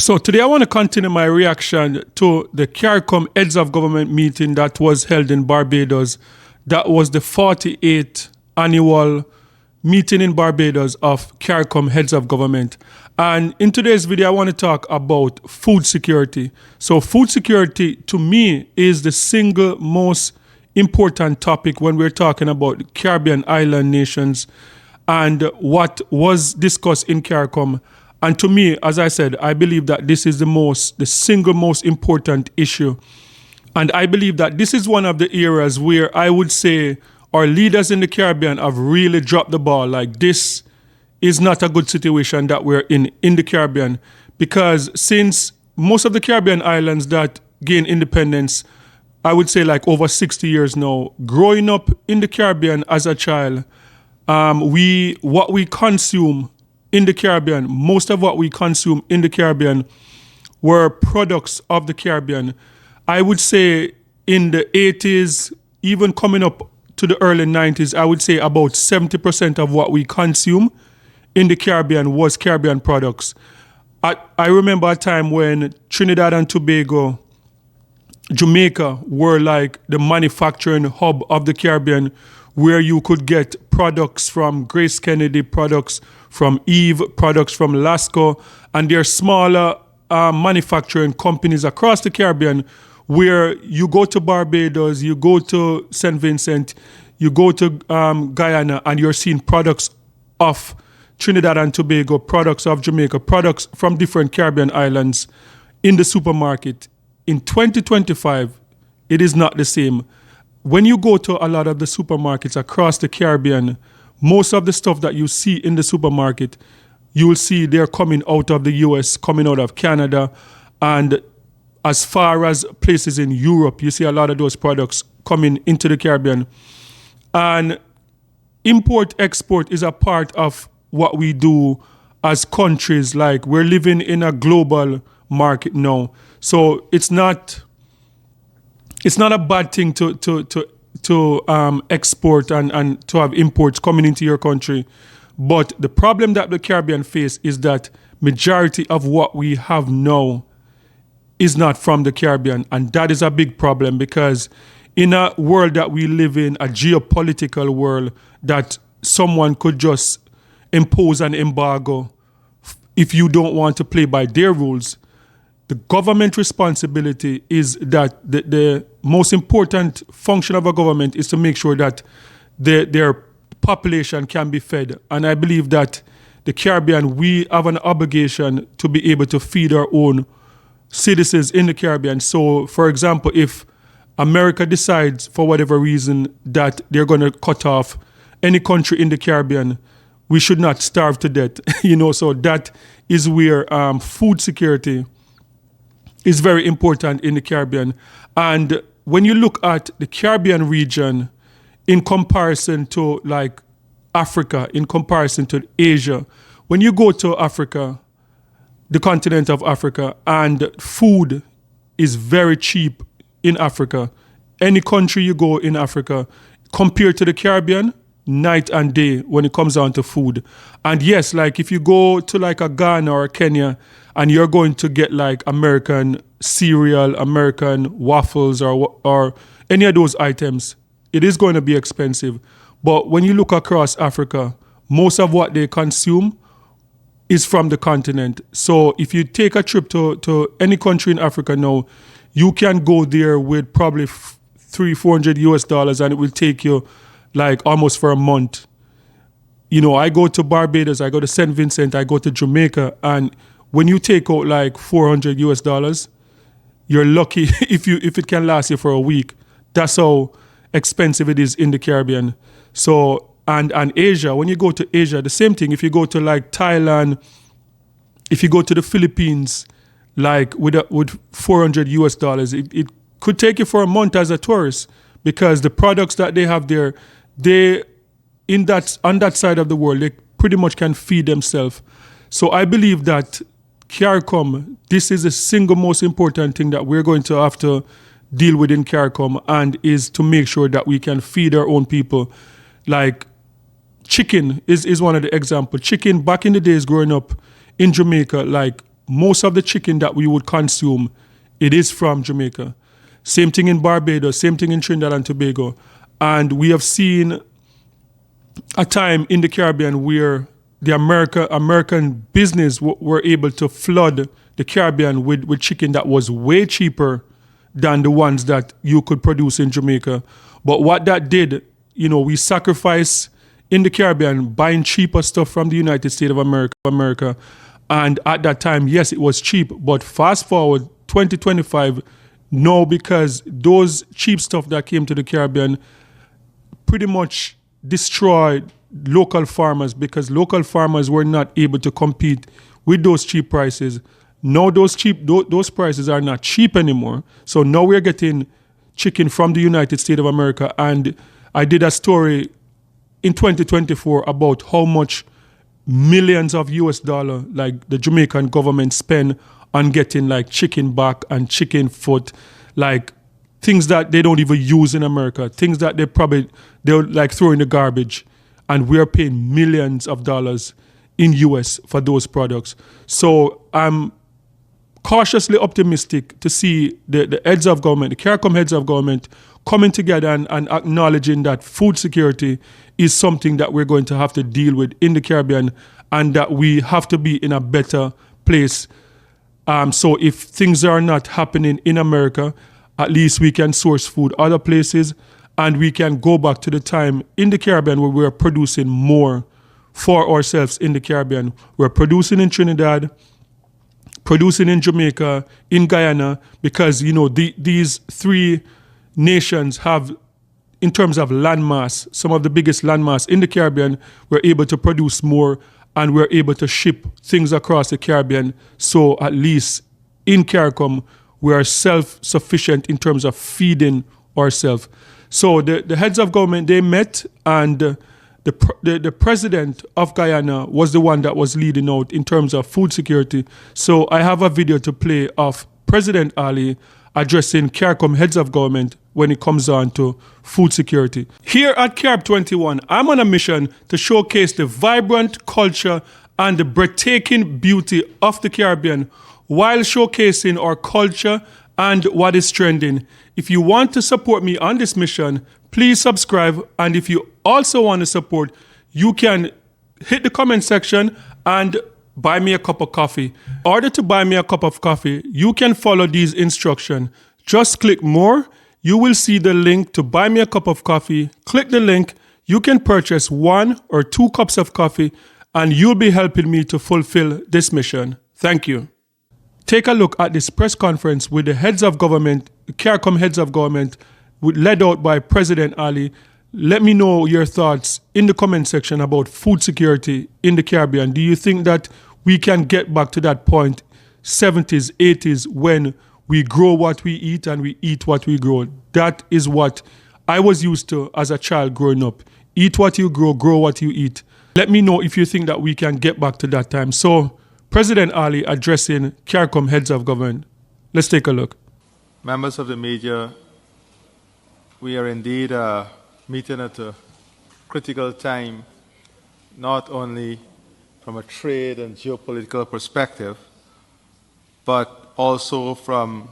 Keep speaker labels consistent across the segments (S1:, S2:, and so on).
S1: So today I want to continue my reaction to the CARICOM Heads of Government meeting that was held in Barbados. That was the 48th annual meeting in Barbados of CARICOM Heads of Government. And in today's video, I want to talk about food security. So food security, to me, is the single most important topic when we're talking about Caribbean island nations and what was discussed in CARICOM. And to me, as I said, I believe that this is the single most important issue. And I believe that this is one of the areas where I would say our leaders in the Caribbean have really dropped the ball. Like, this is not a good situation that we're in the Caribbean, because since most of the Caribbean islands that gain independence, I would say like over 60 years now, growing up in the Caribbean as a child, what we consume in the Caribbean, most of what we consume in the Caribbean were products of the Caribbean. I would say in the 80s, even coming up to the early 90s, I would say about 70% of what we consume in the Caribbean was Caribbean products. I remember a time when Trinidad and Tobago, Jamaica were like the manufacturing hub of the Caribbean, where you could get products from Grace Kennedy, products from Eve, products from Lasco, and there are smaller manufacturing companies across the Caribbean where you go to Barbados, you go to St. Vincent, you go to Guyana, and you're seeing products of Trinidad and Tobago, products of Jamaica, products from different Caribbean islands in the supermarket. In 2025, it is not the same. When you go to a lot of the supermarkets across the Caribbean, most of the stuff that you see in the supermarket, you will see they're coming out of the US, coming out of Canada, and as far as places in Europe, you see a lot of those products coming into the Caribbean. And import-export is a part of what we do as countries. Like, we're living in a global market now. So it's not a bad thing to export and to have imports coming into your country. But the problem that the Caribbean face is that majority of what we have now is not from the Caribbean. And that is a big problem, because in a world that we live in, a geopolitical world, that someone could just impose an embargo if you don't want to play by their rules. The government responsibility is that the most important function of a government is to make sure that their population can be fed. And I believe that the Caribbean, we have an obligation to be able to feed our own citizens in the Caribbean. So, for example, if America decides for whatever reason that they're going to cut off any country in the Caribbean, we should not starve to death. So that is where food security is very important in the Caribbean. And when you look at the Caribbean region in comparison to like Africa, in comparison to Asia, when you go to Africa, the continent of Africa, and food is very cheap in Africa. Any country you go in Africa, compared to the Caribbean, night and day when it comes down to food. And yes, like if you go to like a Ghana or a Kenya and you're going to get like American cereal, American waffles, or any of those items, it is going to be expensive. But when you look across Africa, most of what they consume is from the continent. So if you take a trip to any country in Africa now, you can go there with probably $300-400 US, and it will take you like almost for a month. I go to Barbados, I go to St. Vincent, I go to Jamaica, and when you take out like $400 US, you're lucky if it can last you for a week. That's how expensive it is in the Caribbean. So and Asia, when you go to Asia, the same thing. If you go to like Thailand, if you go to the Philippines, like with $400 US, it could take you for a month as a tourist, because the products that they have there, on that side of the world, they pretty much can feed themselves. So I believe that CARICOM, this is the single most important thing that we're going to have to deal with in CARICOM, and is to make sure that we can feed our own people. Like chicken is one of the examples. Chicken, back in the days growing up in Jamaica, like most of the chicken that we would consume, it is from Jamaica. Same thing in Barbados, same thing in Trinidad and Tobago. And we have seen a time in the Caribbean where the American business were able to flood the Caribbean with chicken that was way cheaper than the ones that you could produce in Jamaica. But what that did, we sacrificed in the Caribbean buying cheaper stuff from the United States of America. And at that time, yes, it was cheap. But fast forward 2025, no, because those cheap stuff that came to the Caribbean pretty much destroyed local farmers, because local farmers were not able to compete with those cheap prices. Now those prices are not cheap anymore. So now we're getting chicken from the United States of America. And I did a story in 2024 about how much millions of US dollar like the Jamaican government spend on getting like chicken back and chicken foot, like things that they don't even use in America, things that they'll like throw in the garbage. And we're paying millions of dollars in US for those products. So I'm cautiously optimistic to see the heads of government, the CARICOM heads of government, coming together and acknowledging that food security is something that we're going to have to deal with in the Caribbean, and that we have to be in a better place. So if things are not happening in America, at least we can source food other places, and we can go back to the time in the Caribbean where we're producing more for ourselves in the Caribbean. We're producing in Trinidad, producing in Jamaica, in Guyana, because these three nations have, in terms of landmass, some of the biggest landmass in the Caribbean. We're able to produce more, and we're able to ship things across the Caribbean. So at least in CARICOM, we are self-sufficient in terms of feeding ourselves. So the heads of government, they met, and the president of Guyana was the one that was leading out in terms of food security. So I have a video to play of President Ali addressing CARICOM heads of government when it comes on to food security. Here at Carib 21, I'm on a mission to showcase the vibrant culture and the breathtaking beauty of the Caribbean while showcasing our culture and what is trending. If you want to support me on this mission, please subscribe. And if you also want to support, you can hit the comment section and buy me a cup of coffee. In order to buy me a cup of coffee, you can follow these instructions. Just click more. You will see the link to buy me a cup of coffee. Click the link. You can purchase 1 or 2 cups of coffee, and you'll be helping me to fulfill this mission. Thank you. Take a look at this press conference with the heads of government, the CARICOM heads of government, led out by President Ali. Let me know your thoughts in the comment section about food security in the Caribbean. Do you think that we can get back to that point, 70s, 80s, when we grow what we eat and we eat what we grow? That is what I was used to as a child growing up. Eat what you grow what you eat. Let me know if you think that we can get back to that time. So, President Ali addressing CARICOM heads of government. Let's take a look.
S2: Members of the media, we are indeed meeting at a critical time, not only from a trade and geopolitical perspective, but also from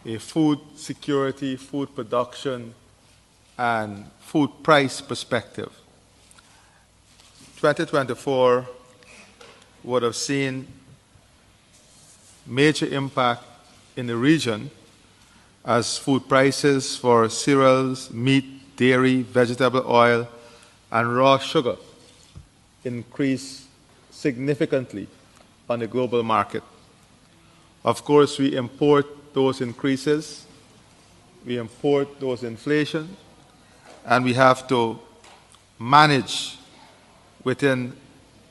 S2: a food security, food production, and food price perspective. 2024 would have seen major impact in the region as food prices for cereals, meat, dairy, vegetable oil, and raw sugar increased significantly on the global market. Of course, we import those increases, we import those inflation, and we have to manage within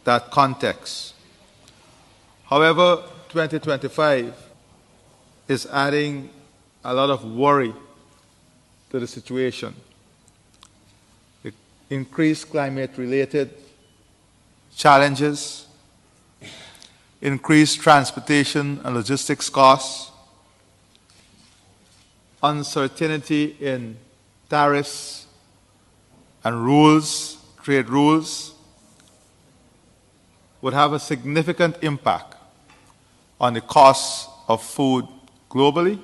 S2: that context. However, 2025 is adding a lot of worry to the situation. The increased climate-related challenges, increased transportation and logistics costs, uncertainty in tariffs and rules, trade rules, would have a significant impact on the costs of food globally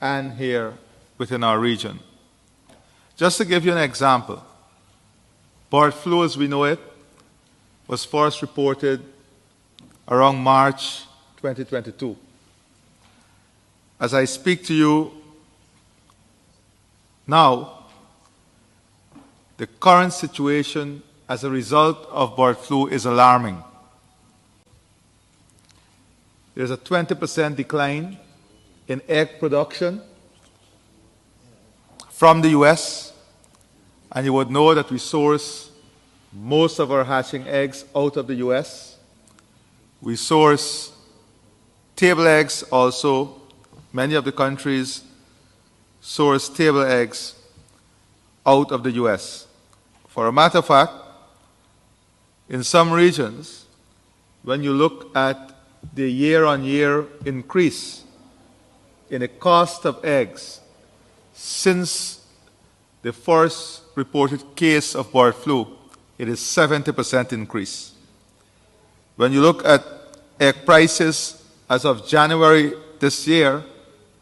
S2: and here within our region. Just to give you an example, bird flu as we know it was first reported around March 2022. As I speak to you now, the current situation as a result of bird flu is alarming. There's a 20% decline in egg production from the US, and you would know that we source most of our hatching eggs out of the US. We source table eggs also. Many of the countries source table eggs out of the US. For a matter of fact, in some regions, when you look at the year-on-year increase in the cost of eggs since the first reported case of bird flu, it is 70% increase. When you look at egg prices as of January this year,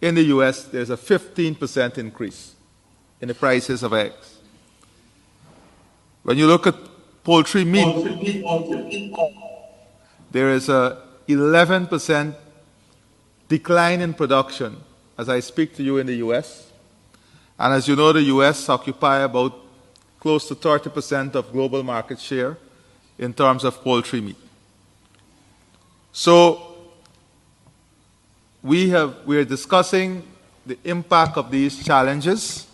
S2: in the US, there's a 15% increase in the prices of eggs. When you look at poultry meat, there is a 11% decline in production as I speak to you in the US. And as you know, the US occupy about close to 30% of global market share in terms of poultry meat. So we are discussing the impact of these challenges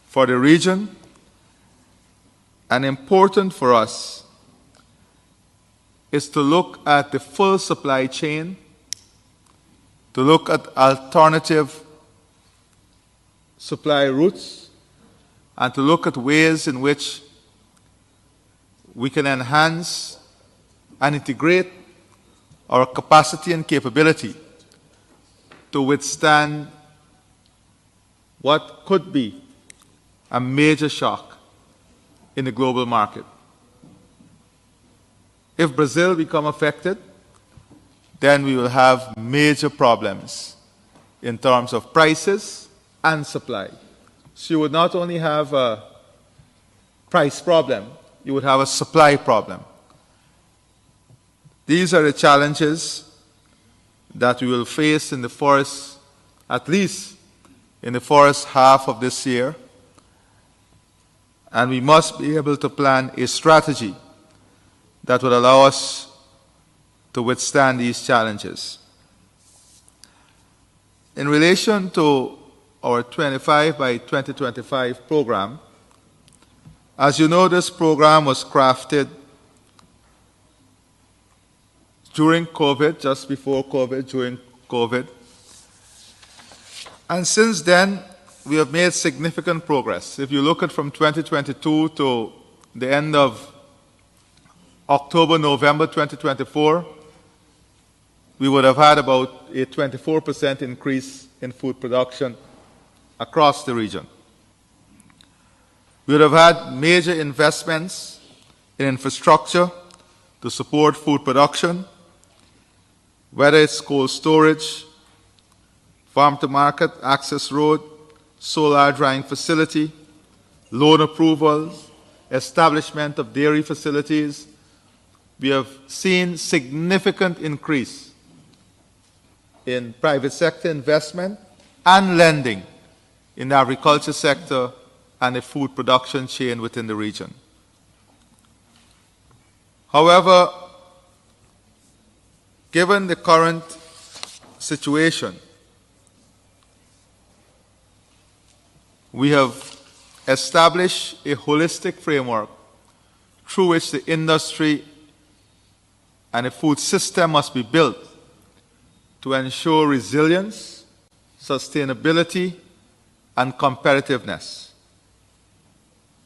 S2: for the region, and important for us is to look at the full supply chain, to look at alternative supply routes, and to look at ways in which we can enhance and integrate our capacity and capability to withstand what could be a major shock in the global market. If Brazil become affected, then we will have major problems in terms of prices and supply. So you would not only have a price problem, you would have a supply problem. These are the challenges that we will face in the first, at least in the first half of this year. And we must be able to plan a strategy that would allow us to withstand these challenges. In relation to our 25 by 2025 program, as you know, this program was crafted during COVID, just before COVID, during COVID. And since then, we have made significant progress. If you look at from 2022 to the end of October, November 2024, we would have had about a 24% increase in food production across the region. We would have had major investments in infrastructure to support food production, whether it's cold storage, farm-to-market access road, solar drying facility, loan approvals, establishment of dairy facilities. We have seen significant increase in private sector investment and lending in the agriculture sector and the food production chain within the region. However, given the current situation, we have established a holistic framework through which the industry and the food system must be built to ensure resilience, sustainability, and competitiveness.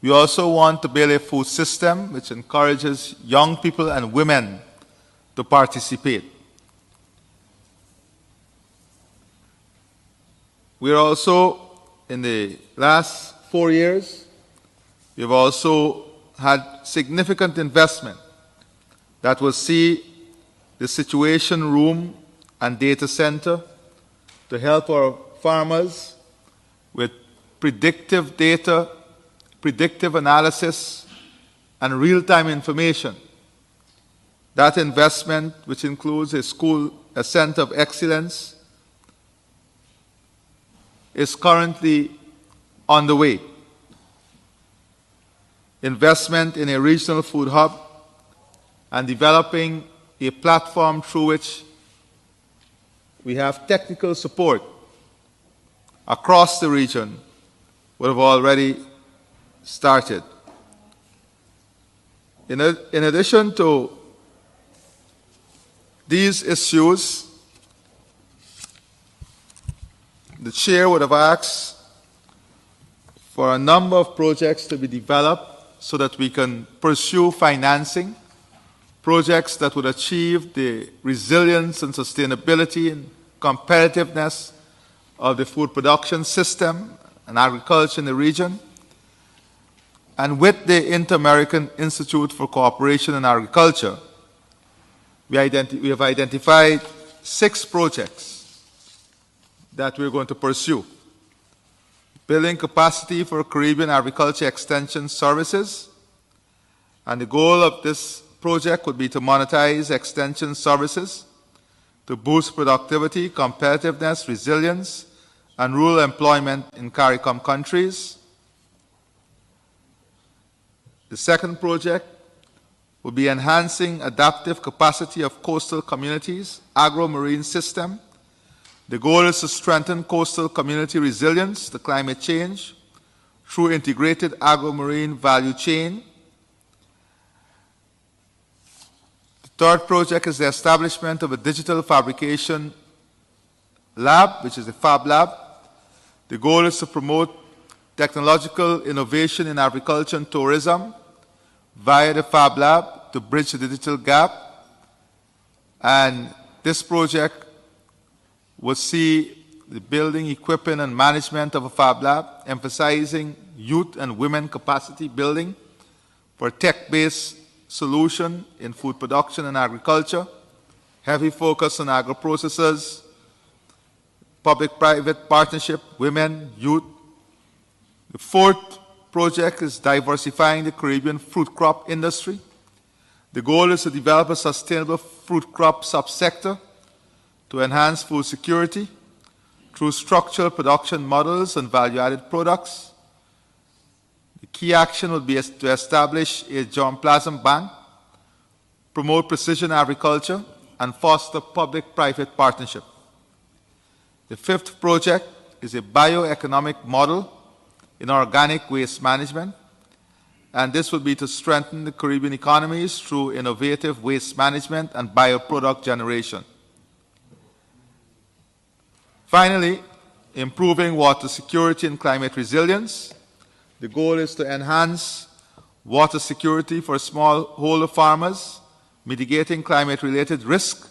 S2: We also want to build a food system which encourages young people and women to participate. We are also, in the last 4 years, we've also had significant investment that will see the Situation Room and data center to help our farmers with predictive data, predictive analysis, and real-time information. That investment, which includes a center of excellence, is currently on the way. Investment in a regional food hub and developing a platform through which we have technical support across the region would have already started. In addition to these issues, the chair would have asked for a number of projects to be developed so that we can pursue financing, projects that would achieve the resilience and sustainability and competitiveness of the food production system and agriculture in the region. And with the Inter-American Institute for Cooperation in Agriculture, we have identified 6 projects that we're going to pursue. Building capacity for Caribbean agriculture extension services. And the goal of this project would be to monetize extension services to boost productivity, competitiveness, resilience, and rural employment in CARICOM countries. The second project will be enhancing adaptive capacity of coastal communities, agro-marine system. The goal is to strengthen coastal community resilience to climate change through integrated agro-marine value chain. The third project is the establishment of a digital fabrication lab, which is the Fab Lab. The goal is to promote technological innovation in agriculture and tourism via the Fab Lab to bridge the digital gap. And this project will see the building, equipping, and management of a Fab Lab, emphasizing youth and women capacity building for tech-based solution in food production and agriculture, heavy focus on agro-processors, public-private partnership, women, youth. The fourth project is diversifying the Caribbean fruit crop industry. The goal is to develop a sustainable fruit crop subsector to enhance food security through structural production models and value-added products. The key action would be to establish a germplasm bank, promote precision agriculture, and foster public-private partnership. The fifth project is a bioeconomic model in organic waste management, and this would be to strengthen the Caribbean economies through innovative waste management and bioproduct generation. Finally, improving water security and climate resilience. The goal is to enhance water security for smallholder farmers, mitigating climate-related risk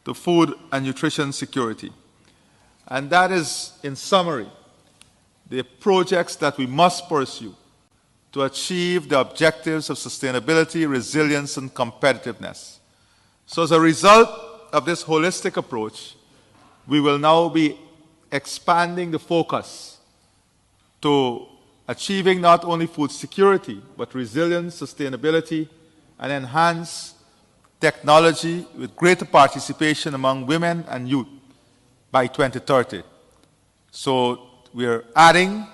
S2: to food and nutrition security. And that is, in summary, the projects that we must pursue to achieve the objectives of sustainability, resilience, and competitiveness. So as a result of this holistic approach, we will now be expanding the focus to achieving not only food security, but resilience, sustainability, and enhanced technology with greater participation among women and youth by 2030. So we are adding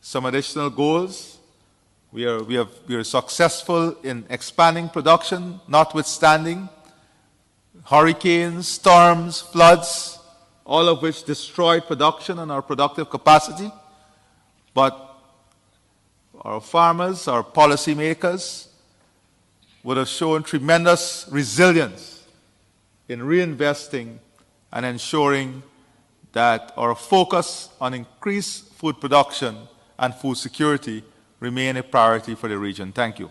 S2: some additional goals. We are successful in expanding production, notwithstanding hurricanes, storms, floods, all of which destroyed production and our productive capacity. But our farmers, our policymakers would have shown tremendous resilience in reinvesting and ensuring that our focus on increased food production and food security remain a priority for the region. Thank you.